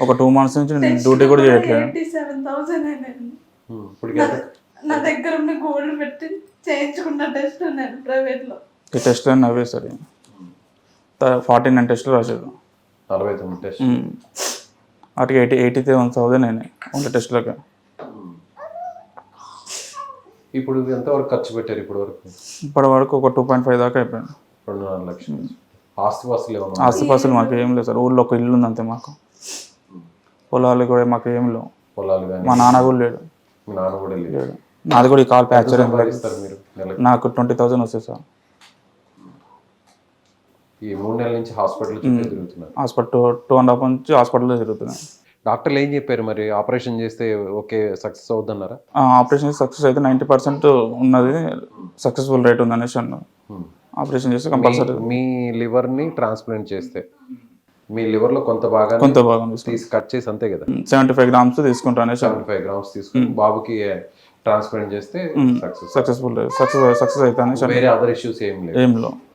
ఒక 2 months నుంచి నేను డ్యూటీ కూడా చేయట్లేదు. 87,000 అయినాయి. ఇప్పుడు నా దగ్గర ఉన్న గోల్డ్ పెట్టి చేయించుకున్న టెస్ట్ నేను ప్రైవేట్ లో. ఈ టెస్ట్ అన్నీ అవే సార్. 49 టెస్టులు రాశారు. 49 టెస్ట్. వాటికి 87,000 అయినాయి ఓన్లీ టెస్టులకి. ఇప్పుడు ఎంతవరకు ఖర్చు పెట్టారు ఇప్పటి వరకు ఒక 2.5 దాకా అయిపోయింది. 2.5 లక్షలు. ఆస్తిపాస్తులు ఏమన్నా? ఆస్తిపాస్తులు మాకు ఏం లేదు సార్. ఊళ్ళో ఒక ఇల్లు ఉంది అంతే మాకు. పొలాలు కూడా మాకు ఏం లేవు. పొలాలు కానీ? మా నాన్న కూడా లేడు. మీ నాన్న కూడా లేడు. నాది కూడా ఈ కాల్ ప్యాక్చర్ ఇస్తారు మీరు నెలకి? నాకు 20,000 వస్తాయి సార్. ఈ 3 నెలల నుంచి హాస్పిటల్ చుట్టూ తిరుగుతున్నారు? హాస్పిటల్ 2.5 నుంచి హాస్పిటల్లో తిరుగుతున్నాను. డాక్టర్లు ఏం చెప్పారు మరి? ఆపరేషన్ చేస్తే ఓకే సక్సెస్ అవుద్దన్నారా? ఆపరేషన్ సక్సెస్ అయితే 90% ఉన్నది, సక్సెస్ఫుల్ రేట్ ఉంది అనేసి అన్నారు. ఆపరేషన్ చేస్తే కంపల్సరీ. మీ లివర్ని ట్రాన్స్ప్లాంట్ చేస్తే మీ లివర్లో కొంత భాగం తీసి కట్ చేసి అంతే కదా 75 grams తీసుకుంటాను. 75 grams తీసుకుని బాబుకి ట్రాన్స్ప్లాంట్ చేస్తే సక్సెస్ఫుల్ సక్సెస్ అయితే వేరే అదర్ ఇష్యూస్ ఏం లేవు. ఏం లేవు.